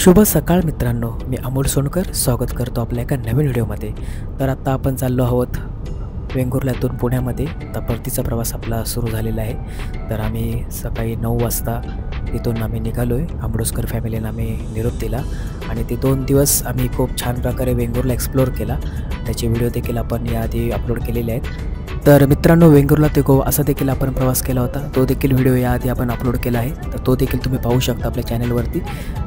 शुभ सकाळ मित्रांनो, मी अमोल सोनकर स्वागत करतो आपल्या एका नवीन व्हिडिओमध्ये। तर आता आपण चाललो आहोत वेंगुर्ल्यातून पुण्यामध्ये। आता परतीचा प्रवास आपला सुरू झालेला आहे। तर आम्ही सकाळी 9 वाजता इथून आम्ही निघालो आहे। आंबडोसकर फॅमिलीने आम्ही निरोप दिला आणि ते 2 दिवस आम्ही खूप छान प्रकारे वेंगुर्ला एक्सप्लोअर केला। त्याचे व्हिडिओ देखील आपण याआधी अपलोड केलेले आहेत। तर मित्रांनो, वेंगुर्ला ते गोवा असा देखील आपण प्रवास केला होता। तो देखील व्हिडिओ याआधी आपण अपलोड केला आहे। तर तो देखील तुम्ही पाहू शकता आपल्या चॅनलवरती।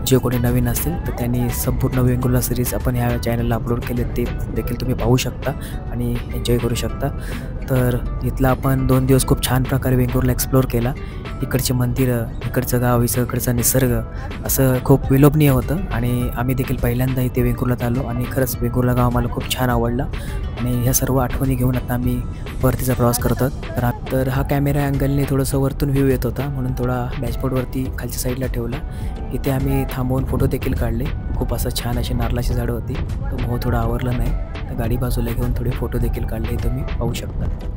जे कोणी नवीन असेल तर त्यांनी संपूर्ण वेंगुर्ला सिरीज आपण ह्या चॅनलला अपलोड केले, ते देखील तुम्ही पाहू शकता आणि एन्जॉय करू शकता। तर इथला आपण 2 दिवस खूप छान प्रकारे वेंगुर्ला एक्सप्लोअर केला। इकडचे मंदिरं, इकडचं गाव, इकडचा निसर्ग असं खूप विलोभनीय होतं आणि आम्ही देखील पहिल्यांदा इथे वेंगुर्ल्यात आलो आणि खरंच वेंगुर्ला गाव आम्हाला खूप छान आवडला आणि ह्या सर्व आठवणी घेऊन आता आम्ही परतीचा प्रवास करतो। तर हा कॅमेरा अँगलने थोडंसं वरतून व्ह्यू येत होता म्हणून थोडा डॅशबोर्डवरती खालच्या साईडला ठेवला। इथे आम्ही थांबवून फोटो देखील काढले। खूप असं छान अशी नारळाची झाडं होती, तो मोह थोडा आवरला नाही, तर गाडी बाजूला घेऊन थोडे फोटो देखील काढले, तुम्ही पाहू शकता।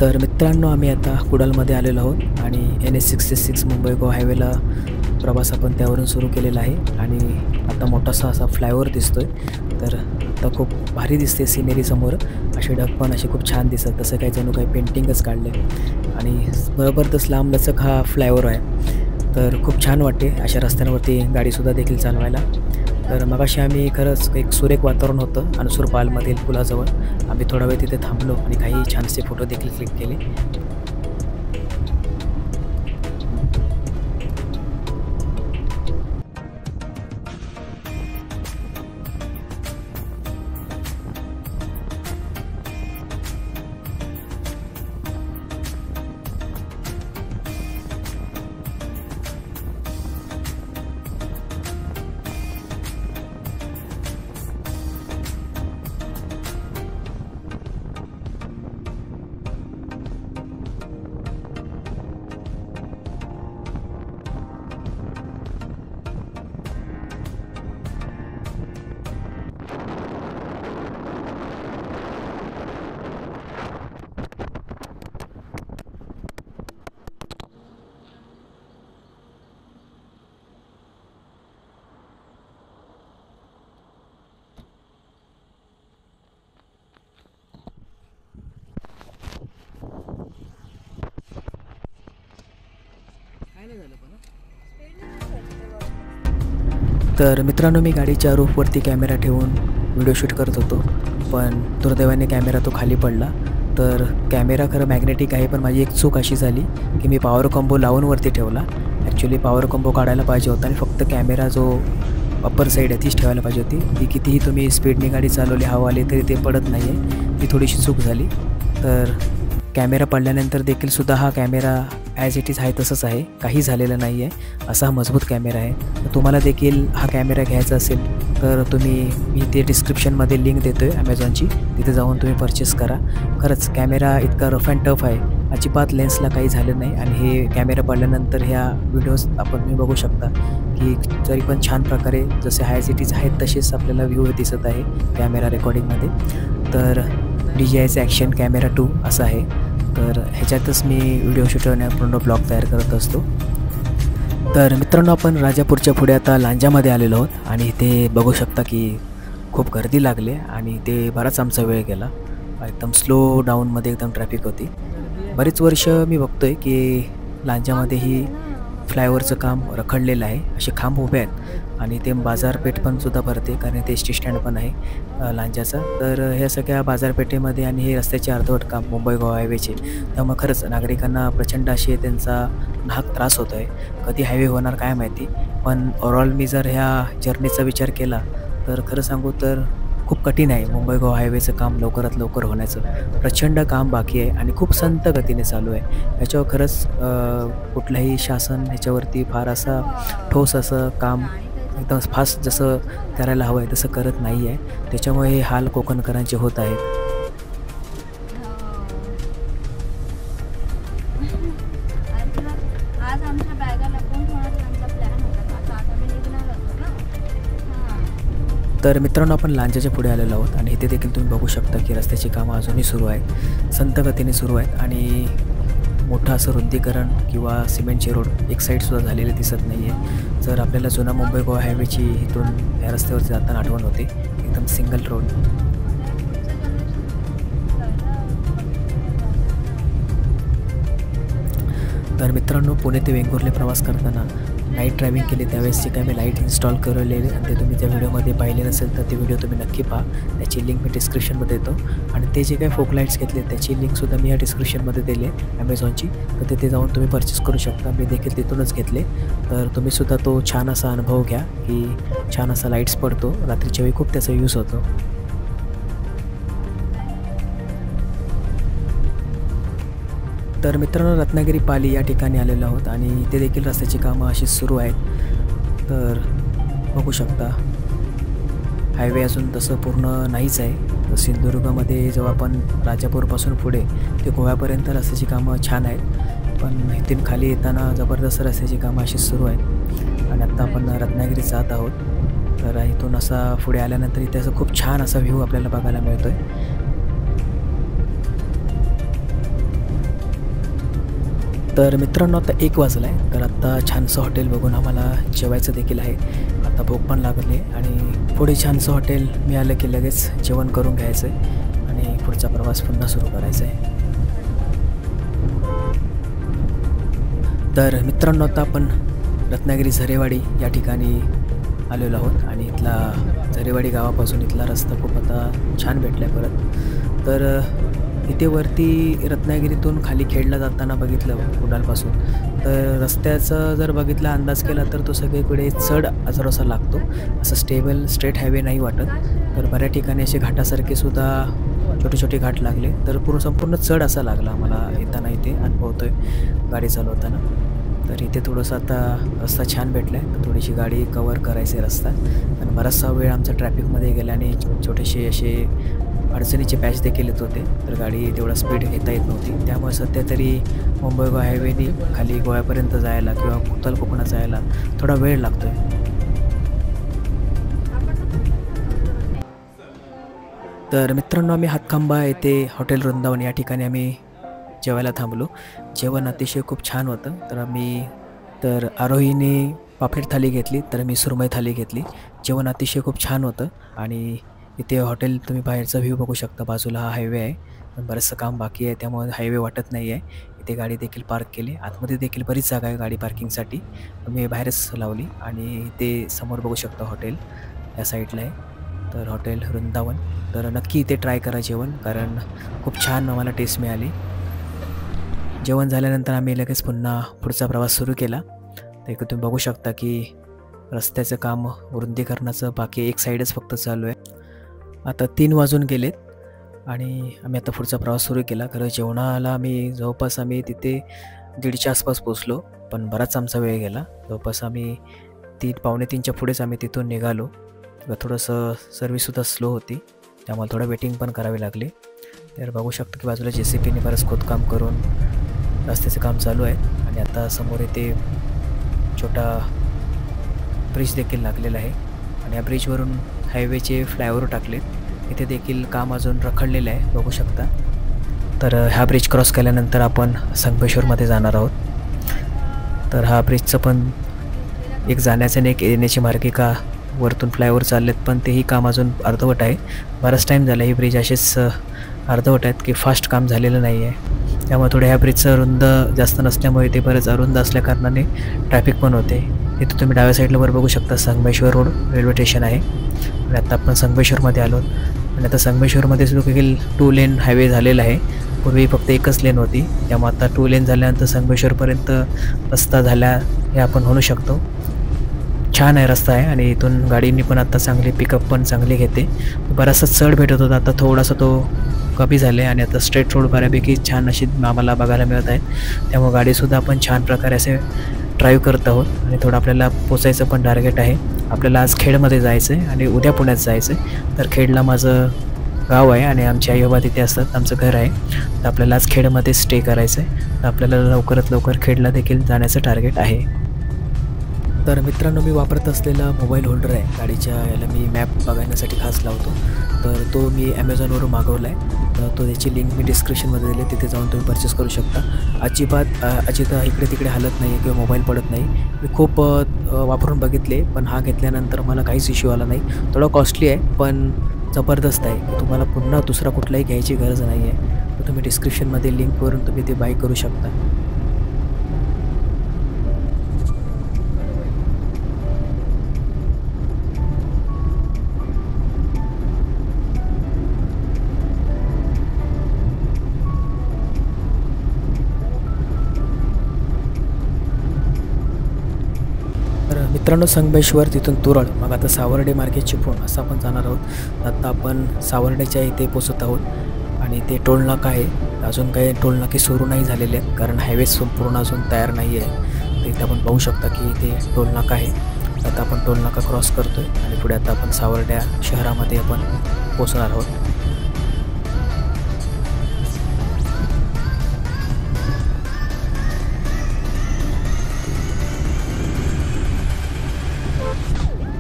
तर मित्रांनो, आम्ही आता कुडालमध्ये आलेलो आहोत आणि NH66 मुंबई गोवा हायवेला प्रवास आपण त्यावरून सुरू केलेला आहे आणि आता मोठासा असा फ्लायओव्हर दिसतोय। तर आता खूप भारी दिसते सिनेरी समोर, असे ढग पण असे खूप छान दिसत, तसं काही जणू काही पेंटिंगच काढले आणि जबरदस्त लांब लचक हा फ्लायओव्हर आहे। तर खूप छान वाटते अशा रस्त्यांवरती गाडीसुद्धा देखील चालवायला। तर मगाशी आम्ही खरंच एक सुरेख वातावरण होतं अनसूर पालमधील पुलाजवळ। आम्ही थोडा वेळ तिथे थांबलो आणि काही छानसे फोटो देखील क्लिक केले। तर मित्रांनो, मी गाडीच्या रूफवरती कॅमेरा ठेवून व्हिडिओ शूट करत होतो, पण दुर्दैवाने कॅमेरा तो खाली पडला। तर कॅमेरा खरं मॅग्नेटिक आहे, पण माझी एक चूक अशी झाली की मी पॉवर कॉम्बो लावून वरती ठेवला। ॲक्च्युली पॉवर कॉम्बो काढायला पाहिजे होता आणि फक्त कॅमेरा जो अप्पर साईड आहे तीच ठेवायला पाहिजे होती। ती कितीही तुम्ही स्पीडने गाडी चालवली, हवा आली तरी ते पडत नाही आहे, ती थोडीशी चूक झाली। तर कॅमेरा पडल्यानंतर देखील सुद्धा हा कॅमेरा ॲज इट इज आहे तसंच आहे, काही झालेलं नाही आहे, असा हा मजबूत कॅमेरा आहे। तर तुम्हाला देखील हा कॅमेरा घ्यायचा असेल तर मी ते डिस्क्रिप्शनमध्ये लिंक देतो आहे ॲमेझॉनची, तिथे जाऊन तुम्ही परचेस करा। खरंच कॅमेरा इतका रफ अँड टफ आहे, अजिबात लेन्सला काही झालं नाही आणि हे कॅमेरा पडल्यानंतर ह्या व्हिडिओज तुम्ही बघू शकता की तरी पण छान प्रकारे जसे ॲज इट इज आहेत तसेच आपल्याला व्ह्यू दिसत आहे कॅमेरा रेकॉर्डिंगमध्ये। तर DJIचं ॲक्शन कॅमेरा 2 असं आहे। तर ह्याच्यातच मी व्हिडिओ शूट पूर्ण ब्लॉग तयार करत असतो। तर मित्रांनो, आपण राजापूरच्या पुढे आता लांजामध्ये आलेलो आहोत आणि इथे बघू शकता की खूप गर्दी लागली आणि ते बराच आमचा वेळ गेला। एकदम स्लो डाऊनमध्ये एकदम ट्रॅफिक होती। बरीच वर्ष मी बघतो आहे की लांजामध्ये ही फ्लायओव्हरचं काम रखडलेलं आहे, असे खांब उभे आहेत आणि ते बाजारपेठ पण सुद्धा भरते, कारण ते एसटी स्टँड पण आहे लांजाचा। तर ह्या सगळ्या बाजारपेठेमध्ये आणि हे रस्त्याचे अर्धवट काम मुंबई गोवा हायवेचे, त्यामुळे खरंच नागरिकांना प्रचंड असे त्यांचा नाहक त्रास होतो आहे। कधी हायवे होणार काय माहिती, पण ओव्हरऑल मी जर ह्या जर्नीचा विचार केला तर खरं सांगू तर खूप कठीण आहे. मुंबई गोवा हायवेचं काम लवकरात लवकर होण्याचं प्रचंड काम बाकी आहे आणि खूप संथ गतीने चालू आहे. ह्याच्यावर खरंच कुठलंही शासन ह्याच्यावरती फार असा ठोस असं काम एकदम फास्ट जसं करायला हवं आहे तसं करत नाही आहे. त्याच्यामुळे हे हाल कोकणकरांचे होत आहेत. आज आमच्या बॅगा लपवून ठेवण्याचा आमचा प्लॅन होता. आता आम्ही निघणार होतो ना. तर मित्रांनो, आपण लांजाच्या पुढे आलेलो आहोत आणि इथे देखील तुम्ही बघू शकता की रस्त्याची कामं अजूनही सुरू आहेत, संथ गतीने सुरू आहेत आणि मोठं असं रुंदीकरण किंवा सिमेंटचे रोड एक साईडसुद्धा झालेले दिसत नाही आहे. जर आपल्याला जुना मुंबई गोवा हायवेची इथून या रस्त्यावरती जाताना आठवण होते, एकदम सिंगल रोड. तर मित्रांनो, पुणे ते वेंगुर्ले प्रवास करताना नाईट ड्रायव्हिंग केली त्यावेळेस जे काही मी लाईट इन्स्टॉल करवलेले आणि ते तुम्ही त्या व्हिडिओमध्ये पाहिले नसेल तर ते व्हिडिओ तुम्ही नक्की पहा. त्याची लिंक मी डिस्क्रिप्शनमध्ये देतो आणि ते जे काही फोक लाईट्स घेतले त्याची लिंकसुद्धा मी या डिस्क्रिप्शनमध्ये दिली आहे ॲमेझॉनची. तर तिथे जाऊन तुम्ही परचेस करू शकता. मी देखील तिथूनच घेतले. तर तुम्हीसुद्धा तो छान असा अनुभव घ्या की छान असा लाईट्स पडतो. रात्रीच्या वेळी खूप त्याचा यूज होतो. तर मित्रांनो, रत्नागिरी पाली या ठिकाणी आलेलो आहोत आणि इथे देखील रस्त्याची कामं अशी सुरू आहेत. तर बघू शकता हायवे अजून तसं पूर्ण नाहीच आहे. तर सिंधुदुर्गामध्ये जेव्हा आपण राजापूरपासून पुढे ते गोव्यापर्यंत रस्त्याची कामं छान आहेत, पण इथून खाली येताना जबरदस्त रस्त्याची कामं अशी सुरू आहेत आणि आत्ता आपण रत्नागिरीत जात आहोत. तर इथून असा पुढे आल्यानंतर इथे असं खूप छान असा व्ह्यू आपल्याला बघायला मिळतो आहे. तर मित्रांनो, आता 1 वाजला आहे. तर आत्ता छानसं हॉटेल बघून आम्हाला जेवायचं देखील आहे. आता भूक पण लागली आणि पुढे छानसं हॉटेल मिळालं की लगेच जेवण करून घ्यायचं आहे आणि पुढचा प्रवास पुन्हा सुरू करायचा आहे. तर मित्रांनो, आता आपण रत्नागिरी झरेवाडी या ठिकाणी आलेलो आहोत आणि इथला झरेवाडी गावापासून इथला रस्ता खूप आता छान भेटला आहे परत. तर इथे वरती रत्नागिरीतून खाली खेडला जाताना बघितलं कुडालपासून, तर रस्त्याचा जर बघितला अंदाज केला तर तो सगळीकडे चढ असा लागतो. असं स्टेबल स्ट्रेट हायवे नाही वाटत. तर बऱ्याच ठिकाणी असे घाटासारखे सुद्धा छोटे छोटे घाट लागले. तर संपूर्ण चढ असा लागला मला येताना इथे अनुभवतोय गाडी चालवताना. तर इथे थोडंसं आता रस्ता छान भेटला आहे. तर थोडीशी गाडी कवर करायची रस्ता आणि बराचसा वेळ आमचा ट्रॅफिकमध्ये गेला आणि छोटेसे असे अडचणीचे पॅच देखील येत होते. तर गाडी तेवढा स्पीड घेता येत नव्हती. त्यामुळे सध्या तरी मुंबई गोवा हायवेने खाली गोव्यापर्यंत जायला किंवा उत्तर कोकणात जायला थोडा वेळ लागतो आहे. तर मित्रांनो, आम्ही हातखंबा येथे हॉटेल वृंदावन या ठिकाणी आम्ही जेवायला थांबलो. जेवण अतिशय खूप छान होतं. तर आरोहीने पापलेट थाली घेतली, तर मी सुरमई थाली घेतली. जेवण अतिशय खूप छान होतं आणि इथे हॉटेल तुम्ही बाहेरचा व्ह्यू बघू शकता. बाजूला हा हायवे आहे, पण बरंचसं काम बाकी आहे त्यामुळे हायवे वाटत नाही आहे. इथे गाडी देखील पार्क केली. आतमध्ये देखील बरीच जागा आहे गाडी पार्किंगसाठी, मी बाहेरच लावली आणि इथे समोर बघू शकता हॉटेल या साईडला आहे. तर हॉटेल वृंदावन. तर नक्की इथे ट्राय करा जेवण, कारण खूप छान आम्हाला टेस्ट मिळाली. जेवण झाल्यानंतर आम्ही लगेच पुन्हा पुढचा प्रवास सुरू केला. तर इकडे तुम्ही बघू शकता की रस्त्याचं काम रुंदीकरणाचं बाकी एक साईडच फक्त चालू आहे. आता 3 वाजून गेलेत आणि आम्ही आता पुढचा प्रवास सुरू केला. खरं जेवणाला जवळपास आम्ही तिथे 1:30च्या आसपास पोचलो, पण बराच आमचा वेळ गेला. जवळपास आम्ही 3-3:15च्या पुढेच आम्ही तिथून निघालो. थोडंसं सर्व्हिससुद्धा स्लो होती त्यामुळे थोडं वेटिंग पण करावी लागली. तर बघू शकतो की बाजूला JCPने बरंच खोदकाम करून रस्त्याचं काम चालू आहे आणि आता समोर इथे छोटा ब्रिज देखील लागलेला आहे आणि या ब्रिजवरून हायवेचे फ्लायओव्हर टाकलेत. इथे देखील काम अजून रखडलेलं आहे बघू शकता. तर हा ब्रिज क्रॉस केल्यानंतर आपण संगमेश्वरमध्ये जाणार आहोत. तर हा ब्रिजचं पण एक जाण्याचं आणि एक येण्याची मार्गिका वरतून फ्लायओव्हर चाललेत, पण तेही काम अजून अर्धवट आहे. बराच टाईम झाला ही ब्रिज असेच अर्धवट आहेत की फास्ट काम झालेलं नाही आहे. त्यामुळे थोडे ह्या ब्रिजचं रुंद जास्त नसल्यामुळे ते बरेच अरुंद असल्याकारणाने ट्रॅफिक पण होते. इथे तुम्ही डाव्या साईडला वर बघू शकता संगमेश्वर रोड रेल्वे स्टेशन आहे आणि आता आपण संगमेश्वरमध्ये आलो आणि आता संगमेश्वरमध्ये देखील 2 लेन हायवे झालेला आहे. पूर्वी फक्त एकच लेन होती, त्यामुळे आता 2 लेन झाल्यानंतर संगमेश्वरपर्यंत रस्ता झाला हे आपण म्हणू शकतो. छान आहे रस्ता आहे आणि इथून गाडीनी पण आता चांगली पिकअप पण चांगली घेते. बराचसा चढ भेटत होता, आता थोडासा तो कमी झाले आणि आता स्ट्रेट रोड बऱ्यापैकी छान अशी आम्हाला बघायला मिळत आहेत. त्यामुळे गाडीसुद्धा आपण छान प्रकारे असे ड्राईव्ह करत आहोत आणि थोडं आपल्याला पोचायचं पण टार्गेट आहे. आपल्याला आज खेडमध्ये जायचं आहे आणि उद्या पुण्यात जायचं आहे. तर खेडला माझं गाव आहे आणि आमचे आई बाबा तिथे असतात, आमचं घर आहे. तर आपल्याला आज खेडमध्ये स्टे करायचं आहे. तर आपल्याला लवकरात लवकर खेडला देखील जाण्याचं टार्गेट आहे. तर मित्रांनो, मी वापरत असलेला मोबाईल होल्डर आहे गाडीच्या याला मी मॅप बघण्यासाठी खास लावतो. तर तो मी ॲमेझॉनवरून मागवला आहे. तर तो त्याची लिंक मी डिस्क्रिप्शनमध्ये दिली, तिथे जाऊन तुम्ही परचेस करू शकता. अजिबात इकडे तिकडे हालत नाही किंवा मोबाईल पडत नाही. मी खूप वापरून बघितले, पण हा घेतल्यानंतर मला काहीच इश्यू आला नाही. थोडा कॉस्टली आहे पण जबरदस्त आहे की तुम्हाला पुन्हा दुसरा कुठलाही घ्यायची गरज नाही आहे. तर तुम्ही डिस्क्रिप्शनमध्ये लिंकवरून तुम्ही ते बाय करू शकता. मित्रांनो, संगमेश्वर तिथून तुरळ, मग आता सावर्डे मार्केट चिपळूण असं आपण जाणार आहोत. आता आपण सावर्डेच्या इथे पोचत आहोत आणि ते टोल नाका आहे. अजून काही टोल नाके सुरू नाही झालेले आहेत कारण हायवे संपूर्ण अजून तयार नाही आहे. तर इथे आपण पाहू शकता की इथे टोल नाका आहे. आता आपण टोल नाका क्रॉस करतो आहे आणि पुढे आता आपण सावर्डे शहरामध्ये आपण पोचणार आहोत.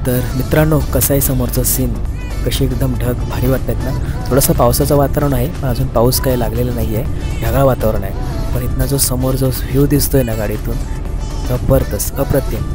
तर मित्रांनो, कसं आहे समोरचं सीन, कशी एकदम ढग भारी वाटतात ना. थोडंसं पावसाचं वातावरण आहे पण अजून पाऊस काही लागलेला नाही आहे, ढगाळ वातावरण आहे. पण इथनं जो समोर जो व्ह्यू दिसतोय ना गाडीतून, जबरदस्त, अप्रतिम.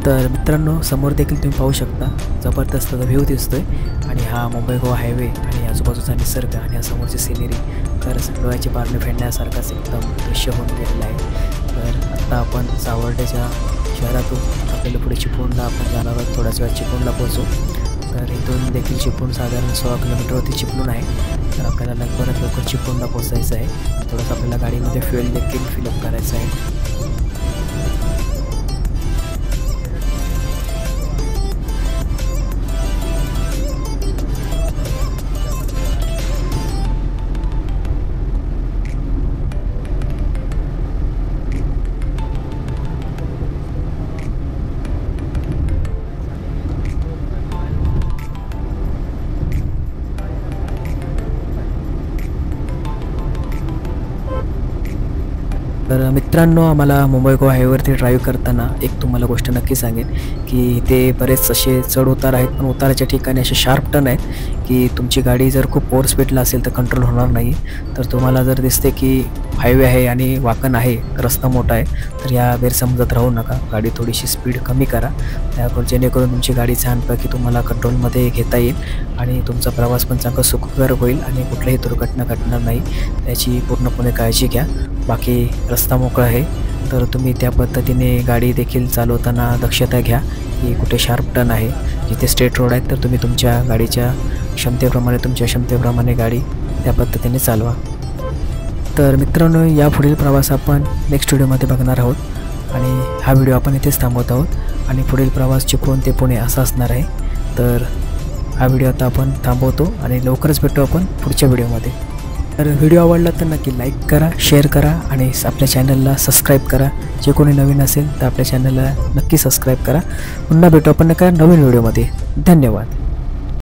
तर मित्रांनो, समोर देखील तुम्ही पाहू शकता जबरदस्त व्ह्यू दिसतोय आणि हा मुंबई गोवा हायवे आणि आजूबाजूचा निसर्ग आणि समोरची सिनेरी तर डोळ्याची पारणे फेडण्यासारखाच एकदम दृश्य होऊन गेलेलं आहे. तर आत्ता आपण सावर्डेच्या शहरातून आपल्याला पुढे चिपळूणला आपण जाणार आहोत. थोड्याच वेळात चिपळूणला पोहोचू. तर इथून देखील चिपळूण साधारण 16 किलोमीटरवरती चिपळूण आहे. तर आपल्याला लवकरात लवकर चिपळूणला पोचायचं आहे. थोडंसं आपल्याला गाडीमध्ये फ्युएल देखील फिलअप करायचं आहे. तर मित्रांनो, आम्हाला मुंबई गोवा हायवेवरती ड्राईव्ह करताना एक तुम्हाला गोष्ट नक्की सांगेन की ते बरेच असे चढ उतार आहेत, पण उताराच्या ठिकाणी असे शार्प टर्न आहेत की तुमची गाडी जर खूप ओव्हर स्पीडला असेल तर कंट्रोल होणार नाही. तर तुम्हाला जर दिसते की हायवे आहे आणि वाकण आहे, रस्ता मोठा आहे, तर या गैरसमजात राहू नका. गाडी थोडीशी स्पीड कमी करा जेणेकरून तुमची गाडी छानपैकी तुम्हाला कंट्रोलमध्ये घेता येईल आणि तुमचा प्रवास पण चांगला सुखकर होईल आणि कुठल्याही दुर्घटना घडणार नाही, त्याची पूर्णपणे काळजी घ्या. बाकी रस्ता मोकळा आहे तर तुम्ही त्या पद्धतीने गाडी देखील चालवताना दक्षता घ्या की कुठे शार्प टर्न आहे. जिथे स्ट्रेट रोड आहेत तर तुम्ही तुमच्या गाडीच्या क्षमतेप्रमाणे गाडी त्या पद्धतीने चालवा. तर मित्रांनो, यापुढील प्रवास आपण नेक्स्ट व्हिडिओमध्ये बघणार आहोत आणि हा व्हिडिओ आपण इथेच थांबवत आहोत आणि पुढील प्रवास चिपळूण ते पुणे असा असणार आहे. तर हा व्हिडिओ आता आपण थांबवतो आणि लवकरच भेटू आपण पुढच्या व्हिडिओमध्ये. तर व्हिडिओ आवडला तर नक्की लाईक करा, शेअर करा आणि आपल्या चॅनलला सबस्क्राईब करा. जे कोणी नवीन असेल तर आपल्या चॅनलला नक्की सबस्क्राईब करा. पुन्हा भेटू आपण एका नवीन व्हिडिओमध्ये. धन्यवाद.